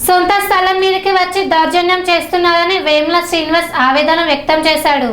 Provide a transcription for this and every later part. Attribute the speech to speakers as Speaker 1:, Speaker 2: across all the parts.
Speaker 1: సొంత స్థలం మీదకి వచ్చి దౌర్జన్యం చేస్తున్నారని వేముల శ్రీనివాస్ ఆవేదన వ్యక్తం చేశాడు.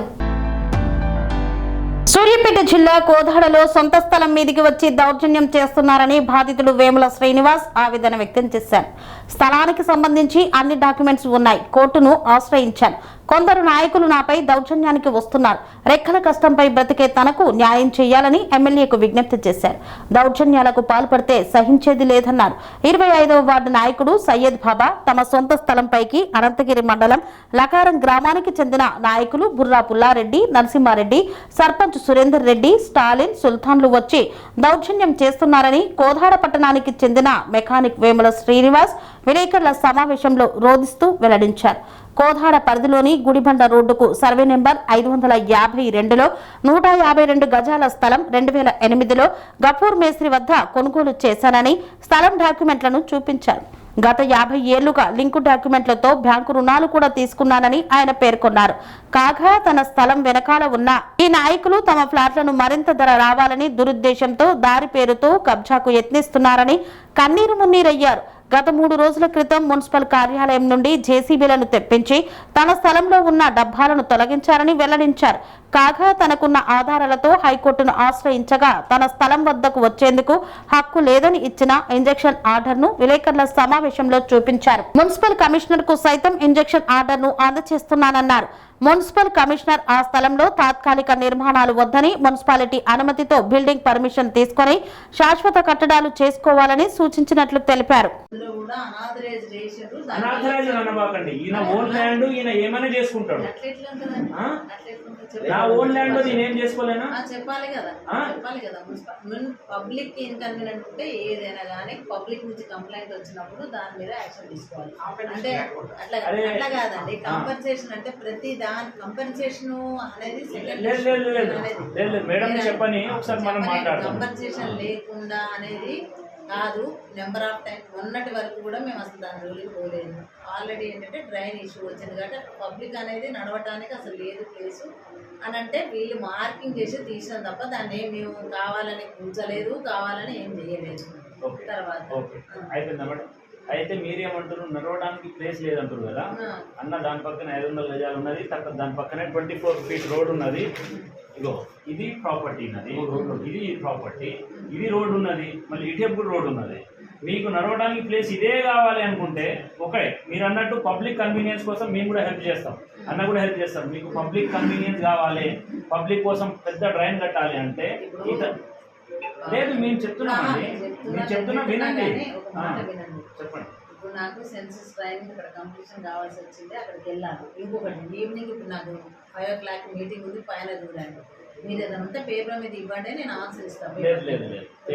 Speaker 2: సూర్యాపేట జిల్లా కోదాడలో సొంత స్థలం మీదికి వచ్చి దౌర్జన్యం చేస్తున్నారని బాధితుడు వేముల శ్రీనివాస్ ఆవేదన వ్యక్తం చేశారు. స్థలానికి సంబంధించి అన్ని డాక్యుమెంట్స్ ఉన్నాయి. కోర్టును ఆశ్రయించాను. కొందరు నాయకులు నాపై దౌర్జన్యానికి వస్తున్నారు. రెక్కల కష్టంపై బ్రతికే తనకు న్యాయం చేయాలని ఎమ్మెల్యేకు విజ్ఞప్తి చేశారు. దౌర్జన్యాలకు పాల్పడితే సహించేది లేదన్నారు. 25వ వార్డు నాయకుడు సయ్యద్ బాబా తమ సొంత స్థలంపైకి అనంతగిరి మండలం లకారం గ్రామానికి చెందిన నాయకులు బుర్రా పుల్లారెడ్డి, నరసింహారెడ్డి, సర్పంచ్ సురేందర్ రెడ్డి, స్టాలిన్, సుల్తాన్లు వచ్చి దౌర్జన్యం చేస్తున్నారని కోదాడ పట్టణానికి చెందిన మెకానిక్ వేముల శ్రీనివాస్ విలేకరుల సమావేశంలో రోధిస్తూ వెల్లడించారు. కోదాడ పరిధిలోని గుడిబండ రోడ్డుకు సర్వే నెంబర్ 552లో 152 గజాల స్థలం 2008లో గఫూర్ మేస్త్రి వద్ద కొనుగోలు చేశానని స్థలం డాక్యుమెంట్లను చూపించారు. గత 50 ఏళ్లుగా లింకు డాక్యుమెంట్లతో బ్యాంకు రుణాలు కూడా తీసుకున్నానని ఆయన పేర్కొన్నారు. కాగా తన స్థలం వెనకాల ఉన్న ఈ నాయకులు తమ ఫ్లాట్లను మరింత ధర రావాలని దురుద్దేశంతో దారి పేరుతో కబ్జాకు యత్నిస్తున్నారని కన్నీరు మున్నీరయ్యారు. గత 3 రోజుల క్రితం మున్సిపల్ కార్యాలయం నుండి జేసీబీలను తెప్పించి తన స్థలంలో ఉన్న డబ్బాలను తొలగించారని వెల్లడించారు. కాగా తనకున్న ఆధారాలతో హైకోర్టును ఆశ్రయించగా తన స్థలం వద్దకు వచ్చేందుకు హక్కు లేదని ఇచ్చిన ఇంజెక్షన్ ఆర్డర్ను విలేకరుల సమావేశంలో చూపించారు. మున్సిపల్ కమిషనర్ కు సైతం ఇంజెక్షన్ ఆర్డర్ను అందజేస్తున్నానన్నారు. మున్సిపల్ కమిషనర్ ఆ స్థలంలో తాత్కాలిక నిర్మాణాలు వద్దని మున్సిపాలిటీ అనుమతితో బిల్డింగ్ పర్మిషన్ తీసుకుని శాశ్వత కట్టడాలు చేసుకోవాలని సూచించినట్లు తెలిపారు.
Speaker 3: నా ఓన్ ల్యాండ్ లో నేనేం చేసుకోలేనా?
Speaker 4: చెప్పాలి కదా పబ్లిక్ ఇన్కన్వీనియంట్ ఉంటే ఏదైనా కానీ పబ్లిక్ నుంచి కంప్లైంట్ వచ్చినప్పుడు దాని మీద యాక్షన్ తీసుకోవాలి. అంటే అట్లా కాదండి. కంపెన్సేషన్ అంటే ప్రతి దాని కంపెన్సేషన్ అనేది కంపెన్సేషన్ లేకుండా అనేది కాదు. నెంబర్ ఆఫ్ టైం మొన్నటి వరకు కూడా మేము అసలు దాని జోలికి పోలేదు. ఆల్రెడీ ఏంటంటే డ్రైన్ ఇష్యూ వచ్చింది కాబట్టి పబ్లిక్ అనేది నడవటానికి అసలు లేదు ప్లేసు అని అంటే వీళ్ళు మార్కింగ్ చేసి తీసాం తప్ప దాన్ని ఏం మేము కావాలని కూర్చోలేదు, కావాలని ఏం చేయలేదు. తర్వాత
Speaker 3: అయితే మీరేమంటారు, నడవడానికి ప్లేస్ లేదంటారు కదా అన్న. దాని పక్కన 500 గజాలు ఉన్నది, దాని పక్కనే 24 ఫీట్ రోడ్ ఉన్నది. ఇగో ఇది ప్రాపర్టీ ఉన్నది, ఇది ప్రాపర్టీ, ఇది రోడ్ ఉన్నది, మళ్ళీ ఇటెప్పుడు రోడ్ ఉన్నది. మీకు నడవడానికి ప్లేస్ ఇదే కావాలి అనుకుంటే ఒకటే మీరు అన్నట్టు పబ్లిక్ కన్వీనియన్స్ కోసం మేము కూడా హెల్ప్ చేస్తాం, అన్న కూడా హెల్ప్ చేస్తాం. మీకు పబ్లిక్ కన్వీనియన్స్ కావాలి, పబ్లిక్ కోసం పెద్ద డ్రైన్ కట్టాలి అంటే లేదు మేము చెప్తున్నామండి. మేము చెప్తున్నా వినండి, చెప్పండి.
Speaker 4: ఇప్పుడు నాకు సెన్సస్ ట్రైనింగ్ ఇక్కడ కంప్లీషన్ కావాల్సి వచ్చింది, అక్కడికి వెళ్ళాను. ఇంకొకటి ఈవినింగ్ ఇప్పుడు నాకు 5 o'clock మీటింగ్ ఉంది, పైన చూడండి. మీరు ఏదైనా ఉంటే పేపర్ మీద ఇవ్వండి, నేను ఆన్సర్ ఇస్తాను.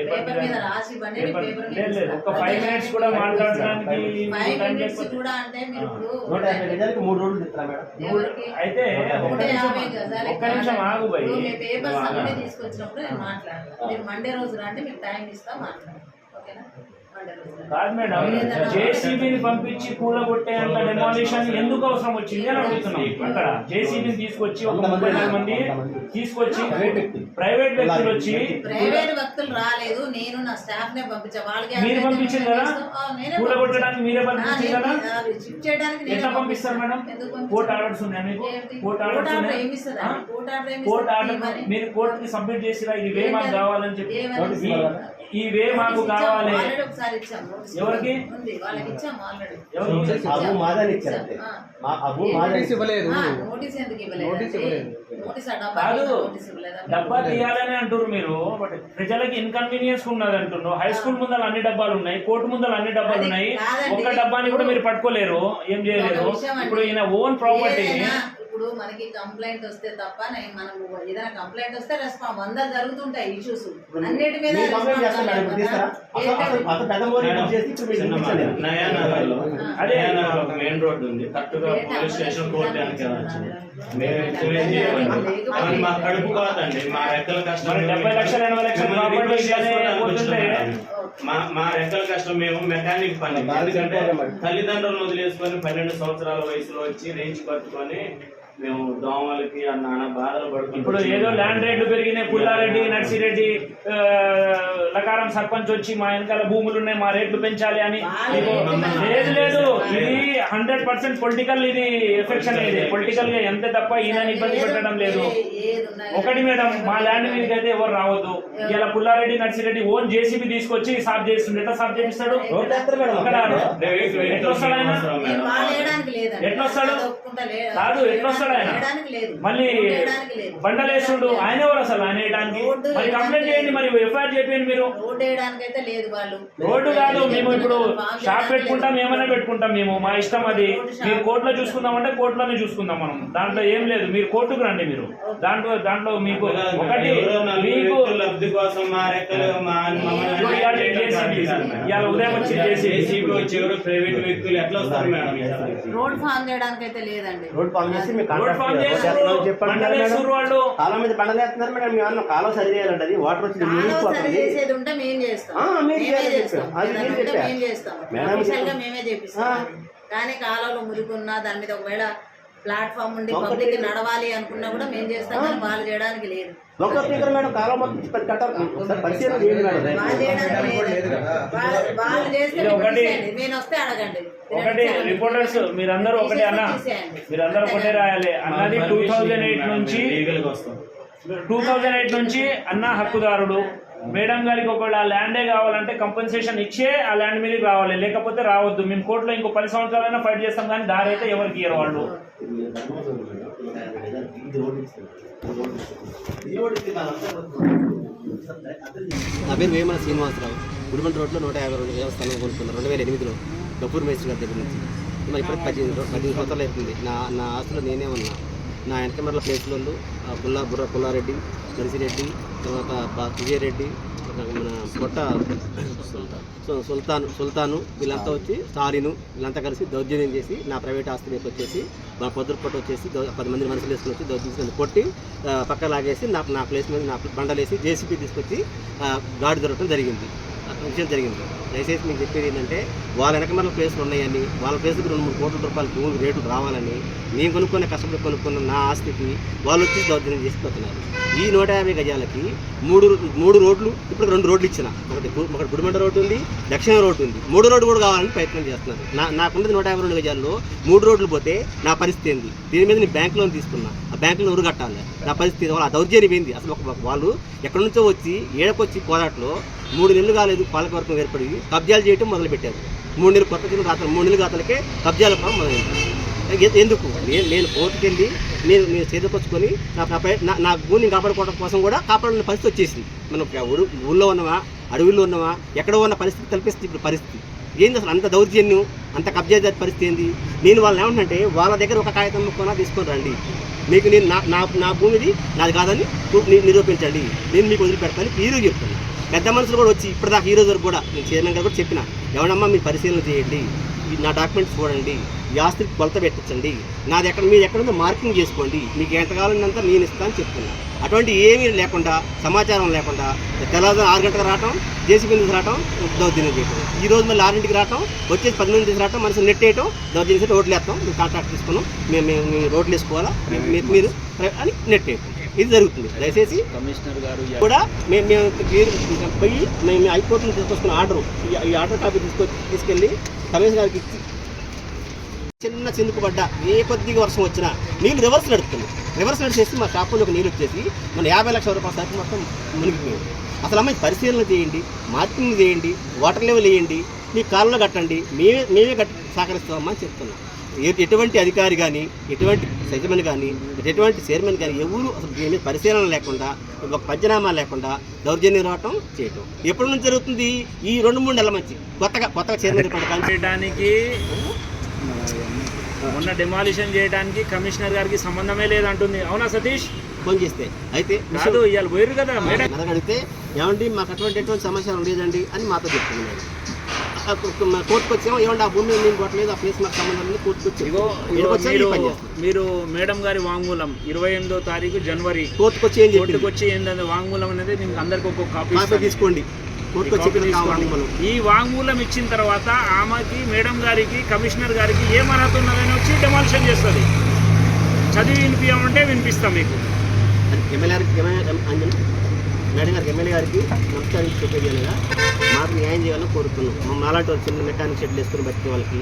Speaker 4: పేపర్ మీద రాసి ఇవ్వండి, పేపర్ మీద
Speaker 3: 5 minutes కూడా మాట్లాడడానికి
Speaker 4: 5 minutes కూడా అంటే మీరు ఇప్పుడు
Speaker 3: అయితే
Speaker 4: 150 గజాలు పేపర్స్ అన్నీ తీసుకొచ్చినప్పుడు నేను మాట్లాడతాను. మీరు మండే రోజు రండి, మీకు టైం ఇస్తా మాట్లాడండి. ఓకేనా?
Speaker 3: కాదు మేడం, జేసీబీని పంపించి కూలగొట్టేంత డెమాలిషన్ ఎందుకు అవసరం వచ్చింది అని అడుగుతున్నాం. అక్కడ జేసీబీని తీసుకొచ్చి ఒక 34 మంది తీసుకొచ్చి ప్రైవేట్ వ్యక్తులు వచ్చి,
Speaker 4: ప్రైవేట్ వ్యక్తులు రాలేదు, నేను నా స్టాఫ్ నే పంపించా. వాళ్ళకి
Speaker 3: మీరు పంపించారు కదా, కూలగొట్టడానికి మీరే పంపించారు కదా.
Speaker 4: షిఫ్ట్ చేయడానికి
Speaker 3: ఎట్లా పంపిస్తారు మేడం? కోర్టు ఆర్డర్స్ ఉన్నాయా మీకు? కోర్టు ఆర్డర్స్ కోర్టు ఆర్డర్ మీరు కోర్టుకి సబ్మిట్ చేసిరా, ఇది వే మాకు కావాలని చెప్పి, ఈ వే మాకు కావాలి. ఎవరికి డబ్బా తీయాలని అంటారు మీరు, బట్ ప్రజలకి ఇన్కన్వీనియన్స్ ఉన్నది అంటున్నారు. హై స్కూల్ ముందర అన్ని డబ్బాలు ఉన్నాయి, కోర్టు ముందర అన్ని డబ్బాలు ఉన్నాయి, ఒక్క డబ్బాని కూడా మీరు పట్టుకోలేరు, ఏం చేయలేరు. ఇప్పుడు ఈయన ఓన్ ప్రాపర్టీని
Speaker 4: ఇప్పుడు మనకి కంప్లైంట్ వస్తే తప్ప మనం ఏదైనా కంప్లైంట్ వస్తే రెస్పాన్స్ 100 జరుగుతుంటాయి ఇష్యూస్ అన్నిటి మీద.
Speaker 3: అదే మెయిన్ రోడ్ ఉంది, కరెక్ట్గా పోలీస్ స్టేషన్ కోర్టు
Speaker 5: మా కడుపు కాదండి, మా రెక్కల కష్టం.
Speaker 3: 70 లక్షలు 80 లక్షలు
Speaker 5: మా రెక్కల కష్టం. మేము మెకానిక్ పని, ఎందుకంటే తల్లిదండ్రులను వదిలేసుకొని 12 సంవత్సరాల వయసులో వచ్చి రేంజ్ పట్టుకొని మేము దోమలకి నానా బాధలు పడుకుంటాం.
Speaker 3: ఇప్పుడు ఏదో ల్యాండ్ రేట్లు పెరిగినాయి, పుల్లారెడ్డి, నర్సిరెడ్డి లకారం సర్పంచ్ వచ్చి మా వెనకాల భూములు ఉన్నాయి మా రేట్లు పెంచాలి అని లేదు లేదు, ఇది 100% పొలిటికల్, ఇది ఎఫెక్షన్, ఇది పొలిటికల్ గా ఎంత తప్ప ఈయన ఇబ్బంది పెట్టడం లేదు. ఒకటి మేడం, మా ల్యాండ్ మీదకి అయితే ఎవరు రావద్దు. ఇలా పుల్లారెడ్డి నర్సిరెడ్డి ఓన్ జేసీబీ తీసుకొచ్చి సాఫ్ చేస్తుండే, ఎట్లా సాఫ్ చేపిస్తాడు? ఎట్లా వస్తాడు ఆయన? ఎట్లా వస్తాడు? కాదు, ఎట్లా వస్తాడు ఆయన? మళ్ళీ బండలేస్తుడు ఆయన ఎవరు అసలు? ఆయన వేయడానికి మరి కంప్లైంట్ చేయండి, మరి ఎఫ్ఐఆర్ చేయండి. మీరు రోడ్డు కాదు, మేము ఇప్పుడు షాప్ పెట్టుకుంటాం, ఏమైనా పెట్టుకుంటాం, మేము మా ఇష్టం. అది మీరు కోర్టులో చూసుకుందాం అంటే కోర్టులోనే చూసుకుందాం మనం, దాంట్లో ఏం లేదు. మీరు కోర్టుకు రండి, మీరు దాంట్లో మీకు ఒకటి మీకు ఇవాళ ఉదయం వచ్చి
Speaker 5: ప్రైవేట్ వ్యక్తులు ఎట్లా వస్తారు మేడం?
Speaker 4: రోడ్ ఫామ్ చేయడానికి అయితే లేదండి.
Speaker 6: రోడ్ ఫామ్ చేసి మీకు
Speaker 3: వాళ్ళు
Speaker 6: కాలం మీద బండలేస్తున్నారు మేడం. మేము కాలం సరి చేయాలంటే అది వాటర్ వచ్చి
Speaker 4: చేసేది ఉంటే మేము చేస్తాం, మేమే చేపిస్తాం. కానీ కాలంలో మురుగున్నా దాని మీద ఒకవేళ ప్లాట్ఫామ్ ఉండి పబ్లిక్ నడవాలి అనుకున్నా కూడా మేము చేస్తాం, కానీ వాళ్ళు చేయడానికి లేదు.
Speaker 6: మేడం కాలం మొత్తం పరిశీలన చేయండి మేడం.
Speaker 4: వాళ్ళు చేస్తే నేను వస్తే అడగండి.
Speaker 3: ఒకటి రిపోర్టర్స్ మీరందరూ ఒకటే అన్న, మీరందరూ ఒకటే రాయాలి అన్నది. 2008 నుంచి అన్న హక్కుదారుడు. మేడం గారికి ఒకవేళ ఆ ల్యాండే కావాలంటే కంపెన్సేషన్ ఇచ్చే ఆ ల్యాండ్ మీదకి రావాలి, లేకపోతే రావద్దు. మేము కోర్టులో ఇంకో 10 సంవత్సరాలైనా ఫైట్ చేస్తాం, కానీ దారి అయితే ఎవరికి ఇయ్యరు వాళ్ళు.
Speaker 7: నా పేరు వేమన శ్రీనివాసరావు. గుడిబండ రోడ్లో 152 స్థలం కొనుక్కున్నాను 2008లో గఫూర్ మేస్త్రి గారి దగ్గర నుంచి. మరి ఇప్పటికి 15 సంవత్సరాలు అవుతుంది. నా ఆస్తులు నేనే ఉన్నా. నా వెనకమర్ల ప్లేస్లలో పుల్లారెడ్డి, నర్సిరెడ్డి, తర్వాత విజయరెడ్డి, మన పొట్ట సుల్తాను వీళ్ళంతా వచ్చి స్టాలిను వీళ్ళంతా కలిసి దౌర్జన్యం చేసి నా ప్రైవేట్ ఆస్తిలోకి వచ్చేసి మా పొద్దుపొట్ట వచ్చేసి 10 మంది మనుషులు వేసుకుని వచ్చి దౌర్జన్యం కొట్టి పక్క లాగేసి నా ప్లేస్ మీద నా బండలేసి జేసీబీ తీసుకొచ్చి గాడి దొరకడం జరిగింది. విషయం జరిగింది. దయచేసి మీకు చెప్పేది ఏంటంటే వాళ్ళ వెనకమర్ల ప్లేసులు ఉన్నాయని, వాళ్ళ ప్లేస్కి 2-3 కోట్ల రూపాయల భూములు రేట్లు రావాలని, నేను కొనుక్కునే కష్టపడి కొనుక్కున్న నా ఆస్తికి వాళ్ళు వచ్చి దౌర్జన్యం చేసుకుంటున్నారు. ఈ 150 గజాలకి 3 రోడ్లు, ఇప్పుడు 2 రోడ్లు ఇచ్చిన. ఒకటి గుడిమండ రోడ్డు ఉంది, దక్షిణ రోడ్డు ఉంది. 3 రోడ్డు కూడా కావాలని ప్రయత్నం చేస్తున్నారు. నాకున్నది 152 గజాల్లో 3 రోడ్లు పోతే నా పరిస్థితి ఏంది? దీని మీద నేను బ్యాంక్ లోన్ తీసుకున్నా, ఆ బ్యాంక్ లోన్ కట్టాలి. నా పరిస్థితి వాళ్ళ దౌర్జన్యం ఏంది? అసలు వాళ్ళు ఎక్కడి నుంచో వచ్చి ఏడకొచ్చి కోదాట్లో 3 నెలలు కాలేదు పాలకవర్గం ఏర్పడి కబ్జాలు చేయటం మొదలుపెట్టారు. 3 నెలలు కొత్త జిల్లా రాత్రి 3 నెలలు గాతలకే కబ్జాలు మొదలైంది. ఎందుకు నేను కోర్టుకెళ్ళి నేను చేదకొచ్చుకొని నా భూమిని కాపాడుకోవడం కోసం కూడా కాపాడుకునే పరిస్థితి వచ్చేసింది. మనం ఊళ్ళో ఉన్నవా, అడవుల్లో ఉన్నవా, ఎక్కడో ఉన్న పరిస్థితి కల్పిస్తుంది. ఇప్పుడు పరిస్థితి ఏంది? అసలు అంత దౌర్జన్యం, అంత కబ్జా పరిస్థితి ఏంది? నేను వాళ్ళని ఏమంటే వాళ్ళ దగ్గర ఒక కాగితం కొనా తీసుకొని రండి, మీకు నేను నా భూమిది నాది కాదని నిరూపించండి, నేను మీకు వదిలిపెడతాను ఈరోజు చెప్తాను. పెద్ద మనుషులు కూడా వచ్చి ఇప్పటిదాకా ఈ రోజు వరకు కూడా నేను చైర్మన్ గారు కూడా చెప్పిన, ఎవడమ్మా మీరు పరిశీలన చేయండి, నా డాక్యుమెంట్స్ చూడండి, ఈ ఆస్తికి కొలత పెట్టించండి, నాది మీరు ఎక్కడుందో మార్కింగ్ చేసుకోండి, మీకు ఎంత కావాలంతా నేను ఇస్తాను చెప్తున్నా. అటువంటి ఏమీ లేకుండా, సమాచారం లేకుండా తెల్లవారు 6 గంటలకు రావటం, జేసీబీ నుంచి రావటం, దౌర్జన్యం చేయటం. ఈ రోజు మళ్ళీ 6 రావటం, వచ్చేసి 10 నుంచి రావటం, మనసు నెట్ వేయటం, దౌర్జన్యం చేసి రోడ్లు వేస్తాం, మేము కాంట్రాక్ట్ తీసుకున్నాం, మేము రోడ్లు వేసుకోవాలా మీరు అని నెట్ వేయటం, ఇది జరుగుతుంది. దయచేసి కమిషనర్ గారు కూడా మేము పోయి మేము హైకోర్టు నుంచి తీసుకొచ్చుకున్న ఆర్డర్, ఈ ఆర్డర్ కాపీ తీసుకెళ్ళి కమిషనర్ గారికి ఇచ్చి చిన్న చిందుకుపడ్డ ఏ కొద్దిగా వర్షం వచ్చినా నీళ్ళు రివర్స్ నడుపుతుంది. రివర్స్ నడిచేసి మా షాపులోకి నీళ్ళు వచ్చేసి మన 50 లక్షల రూపాయల సరుకు మొత్తం మునిగిపోయింది. అసలు అమ్మాయి పరిశీలన చేయండి, మార్కింగ్ చేయండి, వాటర్ లెవెల్ వేయండి, మీ కాలంలో కట్టండి, మేమే కట్టి సహకరిస్తామని చెప్తున్నాం. ఎటువంటి అధికారి కానీ, ఎటువంటి యజమాని కానీ, ఎటువంటి చైర్మన్ కానీ ఎవరు అసలు దీని మీద పరిశీలన లేకుండా, ఒక పంచనామా లేకుండా దౌర్జన్యం రావటం చేయటం ఎప్పటి నుంచి జరుగుతుంది? ఈ 2-3 నెలల మంచి కొత్తగా చైర్మన్
Speaker 3: చేయడానికి, మొన్న డెమాలిషన్ చేయడానికి కమిషనర్ గారికి సంబంధమే లేదంటుంది. అవునా సతీష్?
Speaker 7: ఫోన్ చేస్తే అయితే
Speaker 3: కాదు, ఇవాళ పోయారు కదా మేడం,
Speaker 7: అడిగితే ఏమండి మాకు ఎటువంటి సమాచారం లేదండి అని మాతో చెప్తున్నాడు. కోర్టుకు వచ్చాము, ఏమంటే ఆ భూమి మేము కొట్టలేదు, ఆ ప్లేస్ మాకు సంబంధం లేదు, కోర్టుకు వచ్చి
Speaker 3: మీరు మేడం గారి వాంగ్మూలం 28వ తారీఖు జనవరి
Speaker 7: కోర్టుకు
Speaker 3: వచ్చి ఏంటంటే వాంగ్మూలం అనేది మీకు అందరికి ఒక్కొక్క
Speaker 7: కాపీ తీసుకోండి.
Speaker 3: ఈ వాంగ్మూలం ఇచ్చిన తర్వాత ఆమెకి, మేడం గారికి, కమిషనర్ గారికి ఏం అర్హత ఉన్నదని వచ్చి డెమాలిషన్ చేస్తుంది. చదివి వినిపించమంటే వినిపిస్తాం మీకు.
Speaker 7: మేడం గారికి ఎమ్మెల్యే గారికి నమస్కారం చెప్పేది అనగా మాకు న్యాయం చేయాలని కోరుతున్నాం. మాలాంటి వాళ్ళు చిన్న మెకానిక్ షెడ్లు వేసుకుని బతికే వాళ్ళకి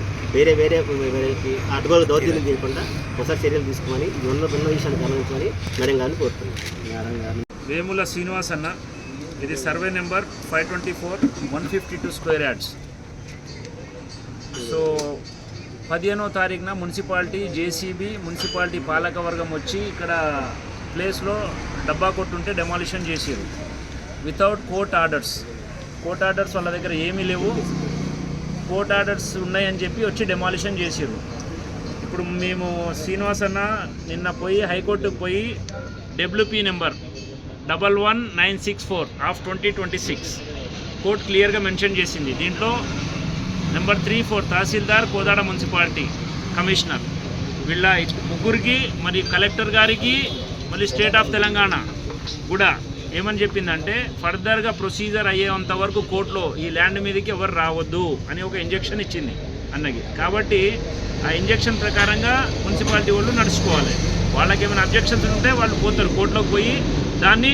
Speaker 7: వేరేకి అడ్డుగోలు దౌర్జన్యం చేయకుండా ఒకసారి చర్యలు తీసుకోమని ఉన్న విషయాన్ని గమనించమని మేడం గారిని కోరుతున్నాం.
Speaker 3: వేముల శ్రీనివాస్ అన్న, ఇది survey number 524 152 square yards. So 15వ తారీఖున మున్సిపాలిటీ జేసీబీ మున్సిపాలిటీ పాలకవర్గం వచ్చి ఇక్కడ ప్లేస్లో డబ్బా కొట్టుంటే డెమాలిషన్ చేసారు without court orders. Court orders వాళ్ళ దగ్గర ఏమీ లేవు, కోర్ట్ ఆర్డర్స్ ఉన్నాయని చెప్పి వచ్చి డెమాలిషన్ చేసారు. ఇప్పుడు మేము శ్రీనివాస్ అన్న నిన్న పోయి హైకోర్టుకు పోయి డబ్ల్యూపీ నెంబర్ 11964 ఆఫ్ 2026 కోర్టు క్లియర్గా మెన్షన్ చేసింది. దీంట్లో నెంబర్ 3-4 తహసీల్దార్ కోదాడ మున్సిపాలిటీ కమిషనర్ వీళ్ళ ముగ్గురికి మరి కలెక్టర్ గారికి మళ్ళీ స్టేట్ ఆఫ్ తెలంగాణ కూడా ఏమని చెప్పిందంటే ఫర్దర్గా ప్రొసీజర్ అయ్యేంత వరకు కోర్టులో ఈ ల్యాండ్ మీదకి ఎవరు రావద్దు అని ఒక ఇంజెక్షన్ ఇచ్చింది అన్నకి. కాబట్టి ఆ ఇంజెక్షన్ ప్రకారంగా మున్సిపాలిటీ వాళ్ళు నడుచుకోవాలి. వాళ్ళకి ఏమైనా అబ్జెక్షన్స్ ఉంటే వాళ్ళు పోతారు కోర్టులోకి పోయి దాన్ని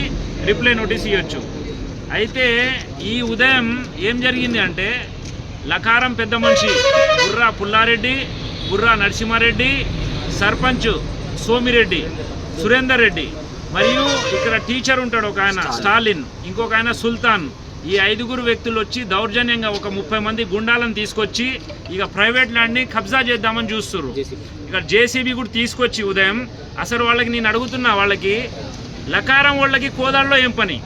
Speaker 3: రిప్లై నోటీస్ ఇవ్వచ్చు. అయితే ఈ ఉదయం ఏం జరిగింది అంటే లకారం పెద్ద మనిషి బుర్రా పుల్లారెడ్డి, బుర్రా నరసింహారెడ్డి, సర్పంచ్ సోమిరెడ్డి, సురేందర్ రెడ్డి మరియు ఇక్కడ టీచర్ ఉంటాడు ఒక ఆయన స్టాలిన్, ఇంకొక ఆయన సుల్తాన్, ఈ 5 వ్యక్తులు వచ్చి దౌర్జన్యంగా ఒక 30 మంది గుండాలను తీసుకొచ్చి ఇక ప్రైవేట్ ల్యాండ్ని కబ్జా చేద్దామని చూస్తున్నారు. ఇక్కడ జేసీబీ కూడా తీసుకొచ్చి ఉదయం అసలు వాళ్ళకి నేను అడుగుతున్నా, వాళ్ళకి లకారం వాళ్ళకి కోదాడలో ఏం పని?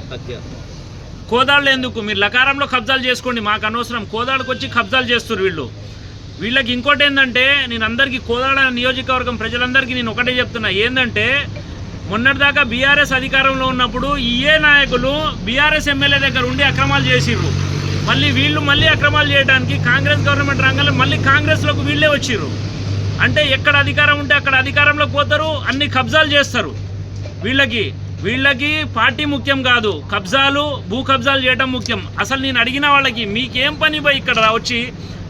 Speaker 3: కోదాడలో ఎందుకు? మీరు లకారంలో కబ్జాలు చేసుకోండి, మాకు అనవసరం. కోదాడకు వచ్చి కబ్జాలు చేస్తున్నారు వీళ్ళకి. ఇంకోటి ఏంటంటే నేను అందరికీ కోదాడ నియోజకవర్గం ప్రజలందరికీ నేను ఒకటే చెప్తున్నా, ఏంటంటే మొన్నటిదాకా బీఆర్ఎస్ అధికారంలో ఉన్నప్పుడు ఏ నాయకులు బీఆర్ఎస్ ఎమ్మెల్యే దగ్గర ఉండి అక్రమాలు చేసిర్రు, మళ్ళీ అక్రమాలు చేయడానికి కాంగ్రెస్ గవర్నమెంట్ రంగంలో మళ్ళీ కాంగ్రెస్లోకి వీళ్ళే వచ్చిర్రు. అంటే ఎక్కడ అధికారం ఉంటే అక్కడ అధికారంలోకి పోతారు, అన్ని కబ్జాలు చేస్తారు. వీళ్ళకి పార్టీ ముఖ్యం కాదు, భూ కబ్జాలు చేయడం ముఖ్యం. అసలు నేను అడిగిన వాళ్ళకి మీకేం పని పోయి ఇక్కడ వచ్చి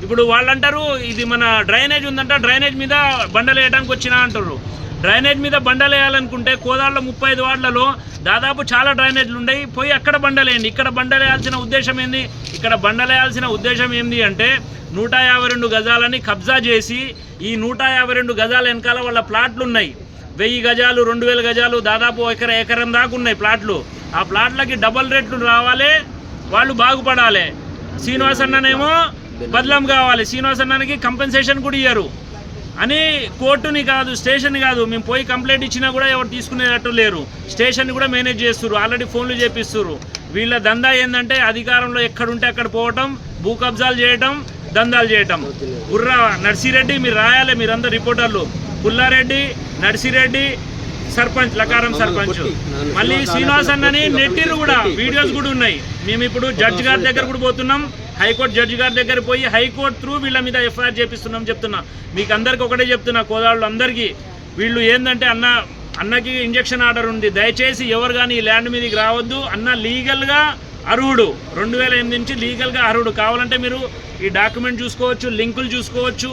Speaker 3: ఇప్పుడు వాళ్ళు అంటారు ఇది మన డ్రైనేజ్ ఉందంట, డ్రైనేజ్ మీద బండలు వేయడానికి వచ్చినా అంటారు. డ్రైనేజ్ మీద బండలు వేయాలనుకుంటే కోదాడలో 35 వార్డులలో దాదాపు చాలా డ్రైనేజ్లు ఉన్నాయి, పోయి అక్కడ బండలేయండి. ఇక్కడ బండలేయాల్సిన ఉద్దేశం ఏంది? ఇక్కడ బండలేయాల్సిన ఉద్దేశం ఏంది అంటే 152 గజాలని కబ్జా చేసి ఈ 152 గజాల వెనకాల వాళ్ళ ప్లాట్లు ఉన్నాయి. 1000 గజాలు 2000 గజాలు దాదాపు ఎకరం దాకా ఉన్నాయి ప్లాట్లు. ఆ ప్లాట్లకి డబల్ రేట్లు రావాలి, వాళ్ళు బాగుపడాలి. శ్రీనివాస్ అన్ననేమో బదలం కావాలి, శ్రీనివాస్ అన్నకి కంపెన్సేషన్ కూడా ఇయ్యరు అని కోర్టుని కాదు స్టేషన్ కాదు మేము పోయి కంప్లైంట్ ఇచ్చినా కూడా ఎవరు తీసుకునేటట్టు లేరు. స్టేషన్ కూడా మేనేజ్ చేస్తున్నారు, ఆల్రెడీ ఫోన్లు చేపిస్తున్నారు. వీళ్ళ దందా ఏంటంటే అధికారంలో ఎక్కడుంటే అక్కడ పోవటం, భూ కబ్జాలు చేయటం, దందాలు చేయటం. బుర్రా నర్సిరెడ్డి మీరు రాయాలి, మీరందరూ రిపోర్టర్లు, పుల్లారెడ్డి, నర్సిరెడ్డి సర్పంచ్, లకారం సర్పంచ్, మళ్ళీ శ్రీనివాస్ అన్నని నెట్టిరు కూడా వీడియోస్ కూడా ఉన్నాయి. మేము ఇప్పుడు జడ్జి గారి దగ్గర కూడా పోతున్నాం, హైకోర్టు జడ్జి గారి దగ్గర పోయి హైకోర్టు త్రూ వీళ్ళ మీద ఎఫ్ఐఆర్ చేపిస్తున్నాం. చెప్తున్నా మీకు అందరికీ ఒకటే చెప్తున్నా, కోదాళ్ళు అందరికీ వీళ్ళు ఏంటంటే అన్నకి ఇంజక్షన్ ఆర్డర్ ఉంది, దయచేసి ఎవరు కానీ ఈ ల్యాండ్ మీదకి రావద్దు. అన్న లీగల్గా అర్హుడు, 2008 నుంచి లీగల్గా అర్హుడు. కావాలంటే మీరు ఈ డాక్యుమెంట్ చూసుకోవచ్చు, లింకులు చూసుకోవచ్చు.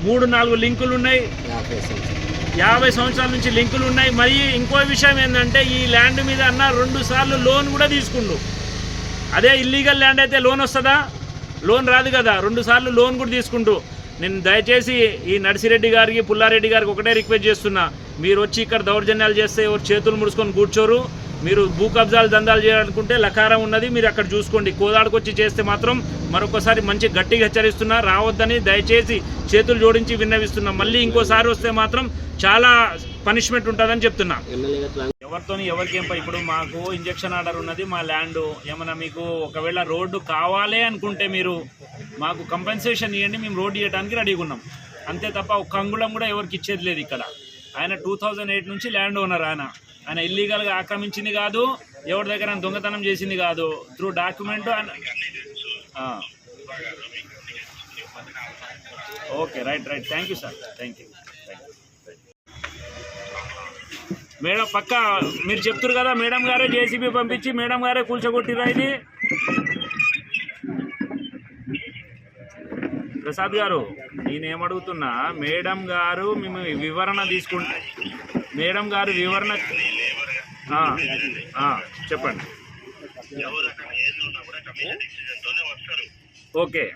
Speaker 3: 3-4 లింకులు ఉన్నాయి, 50 సంవత్సరాల నుంచి లింకులు ఉన్నాయి. మరి ఇంకో విషయం ఏంటంటే ఈ ల్యాండ్ మీద అన్న 2 సార్లు లోన్ కూడా తీసుకుండు. అదే ఇల్లీగల్ ల్యాండ్ అయితే లోన్ వస్తుందా? లోన్ రాదు కదా. 2 సార్లు లోన్ కూడా తీసుకుంటూ నేను దయచేసి ఈ నర్సిరెడ్డి గారికి, పుల్లారెడ్డి గారికి ఒకటే రిక్వెస్ట్ చేస్తున్నా, మీరు వచ్చి ఇక్కడ దౌర్జన్యాలు చేస్తే ఎవరు చేతులు ముడుచుకొని కూర్చోరు. మీరు భూ కబ్జాలు దందాలు చేయాలనుకుంటే లకారం ఉన్నది, మీరు అక్కడ చూసుకోండి. కోదాడకు వచ్చి చేస్తే మాత్రం మరొకసారి మంచి గట్టిగా హెచ్చరిస్తున్నా, రావద్దని దయచేసి చేతులు జోడించి విన్నవిస్తున్నా. మళ్ళీ ఇంకోసారి వస్తే మాత్రం చాలా పనిష్మెంట్ ఉంటుందని చెప్తున్నా. ఎవరితోని ఎవరికి ఏం ఇప్పుడు మాకు ఇంజక్షన్ ఆర్డర్ ఉన్నది, మా ల్యాండ్ ఏమన్నా మీకు ఒకవేళ రోడ్డు కావాలి అనుకుంటే మీరు మాకు కంపెన్సేషన్ ఇవ్వండి, మేము రోడ్డు ఇవ్వడానికి రెడీగా ఉన్నాం. అంతే తప్ప ఒక అంగుళం కూడా ఎవరికి ఇచ్చేది లేదు ఇక్కడ. ఆయన 2008 నుంచి ల్యాండ్ ఓనర్. ఆయన ఇల్లీగల్గా ఆక్రమించింది కాదు, ఎవరి దగ్గర దొంగతనం చేసింది కాదు. Through document okay, right. Thank you sir, thank you. Madam పక్క మీరు చెప్తున్నారు కదా, మేడం గారే జేసీబీ పంపించి మేడం గారే కూల్చగొట్టిరా ఇది. ప్రసాద్ గారు నేనేమడుగుతున్నా, మేడం గారు మేము వివరణ తీసుకుంటే మేడం గారు వివరణ చెప్పండి. Okay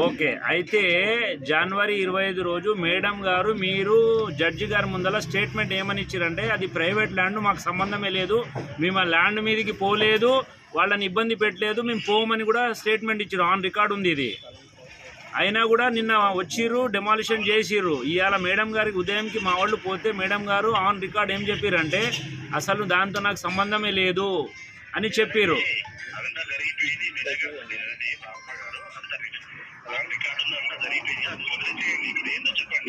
Speaker 3: okay. అయితే జనవరి 25 రోజు మేడం గారు మీరు జడ్జి గారి ముందర స్టేట్మెంట్ ఏమని ఇచ్చారంటే అది ప్రైవేట్ ల్యాండ్, మాకు సంబంధమే లేదు, మేము ఆ ల్యాండ్ మీదకి పోలేదు, వాళ్ళని ఇబ్బంది పెట్టలేదు, మేము పోమని కూడా స్టేట్మెంట్ ఇచ్చారు. ఆన్ రికార్డ్ ఉంది ఇది. అయినా కూడా నిన్న వచ్చిర్రు, డెమాలిషన్ చేసిర్రు. ఇవాళ మేడం గారికి ఉదయంకి మా వాళ్ళు పోతే మేడం గారు ఆన్ రికార్డ్ ఏం చెప్పారంటే అసలు దాంతో నాకు సంబంధమే లేదు అని చెప్పారు.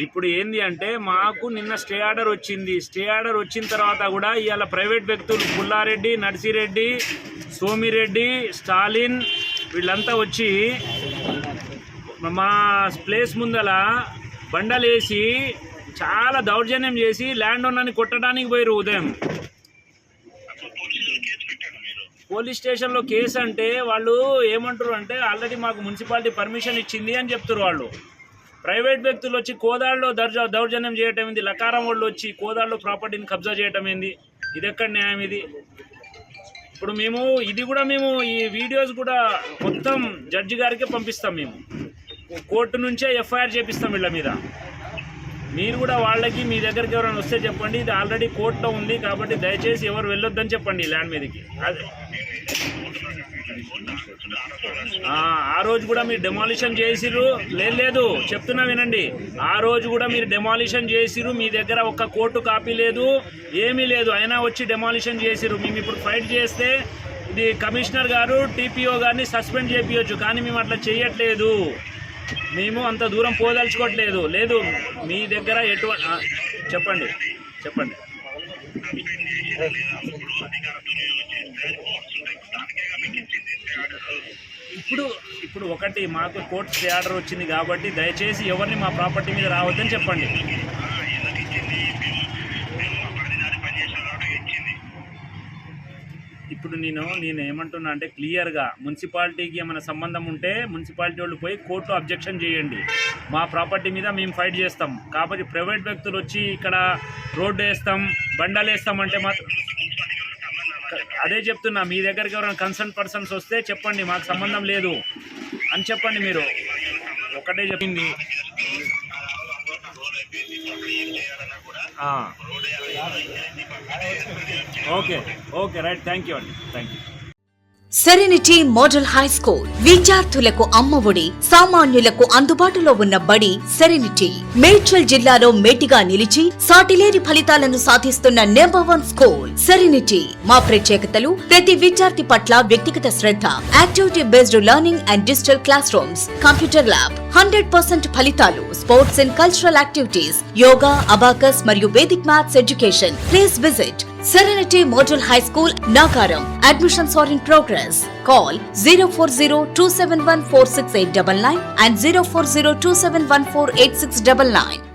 Speaker 3: ఇప్పుడు ఏంది అంటే మాకు నిన్న స్టే ఆర్డర్ వచ్చింది. స్టే ఆర్డర్ వచ్చిన తర్వాత కూడా ఇవాళ ప్రైవేట్ వ్యక్తులు పుల్లారెడ్డి, నర్సిరెడ్డి, సోమిరెడ్డి, స్టాలిన్ వీళ్ళంతా వచ్చి మా ప్లేస్ ముందల బండలేసి చాలా దౌర్జన్యం చేసి ల్యాండ్ ఓనర్ని కొట్టడానికి పోయారు ఉదయం. పోలీస్ స్టేషన్లో కేసు అంటే వాళ్ళు ఏమంటారు అంటే ఆల్రెడీ మాకు మున్సిపాలిటీ పర్మిషన్ ఇచ్చింది అని చెప్తారు వాళ్ళు. ప్రైవేట్ వ్యక్తులు వచ్చి కోదాడలో దౌర్జన్యం చేయటం ఏంది, లకారం వాళ్ళు వచ్చి కోదాడలో ప్రాపర్టీని కబ్జా చేయటం ఏంది, ఇది ఎక్కడ న్యాయం ఇది? ఇప్పుడు మేము ఇది కూడా మేము ఈ వీడియోస్ కూడా మొత్తం జడ్జి గారికే పంపిస్తాం. మేము కోర్టు నుంచే ఎఫ్ఐఆర్ చేపిస్తాం వీళ్ళ మీద. మీరు కూడా వాళ్ళకి మీ దగ్గరికి ఎవరైనా వస్తే చెప్పండి, ఇది ఆల్రెడీ కోర్టులో ఉంది కాబట్టి దయచేసి ఎవరు వెళ్ళొద్దని చెప్పండి ల్యాండ్ మీదకి. అదే ఆ రోజు కూడా మీరు డెమాలిషన్ చేసిరు, లేదు చెప్తున్నా వినండి, ఆ రోజు కూడా మీరు డెమాలిషన్ చేసిరు, మీ దగ్గర ఒక్క కోర్టు కాపీ లేదు, ఏమీ లేదు, అయినా వచ్చి డెమాలిషన్ చేసిరు. మేము ఇప్పుడు ఫైట్ చేస్తే ఇది కమిషనర్ గారు టీపీఓ గారిని సస్పెండ్ చేయించవచ్చు, కానీ మేము అట్లా చేయట్లేదు. మేము అంత దూరం పోదలుచుకోవట్లేదు. లేదు మీ దగ్గర ఎటువంటి చెప్పండి. ఇప్పుడు ఒకటి మాకు కోర్టు స్టే ఆర్డర్ వచ్చింది కాబట్టి దయచేసి ఎవరిని మా ప్రాపర్టీ మీద రావద్దని చెప్పండి. ఇప్పుడు నేను ఏమంటున్నా అంటే క్లియర్గా మున్సిపాలిటీకి ఏమైనా సంబంధం ఉంటే మున్సిపాలిటీ వాళ్ళు పోయి కోర్టులో అబ్జెక్షన్ చేయండి. మా ప్రాపర్టీ మీద మేము ఫైట్ చేస్తాం. కాబట్టి ప్రైవేట్ వ్యక్తులు వచ్చి ఇక్కడ రోడ్డు వేస్తాం, బండాలు వేస్తామంటే మాత్రం అదే చెప్తున్నా, మీ దగ్గరికి ఎవరైనా కన్సర్న్ పర్సన్స్ వస్తే చెప్పండి మాకు సంబంధం లేదు అని చెప్పండి. మీరు ఒకటే చెప్పింది. ఓకే రైట్, థ్యాంక్ యూ అండి, thank you.
Speaker 8: Serenity model high school విద్యార్థులకు అమ్మఒడి, సామాన్యులకు అందుబాటులో ఉన్న బడి సెరెనిటీ. మేడ్చల్ జిల్లాలో మేటిగా నిలిచి సాటిలేని ఫలితాలను సాధిస్తున్న నంబర్ 1 స్కూల్ సెరెనిటీ. మా ప్రత్యేకతలు ప్రతి విద్యార్థి పట్ల వ్యక్తిగత శ్రద్ధ, activity based learning and digital classrooms, computer lab, 100% ఫలితాలు, sports and cultural activities, yoga, abacus మరియు Vedic maths education. Please visit Serenity Model High School, Nagaram. Admissions are in progress. Call 040-271-46899 and 040-271-48699.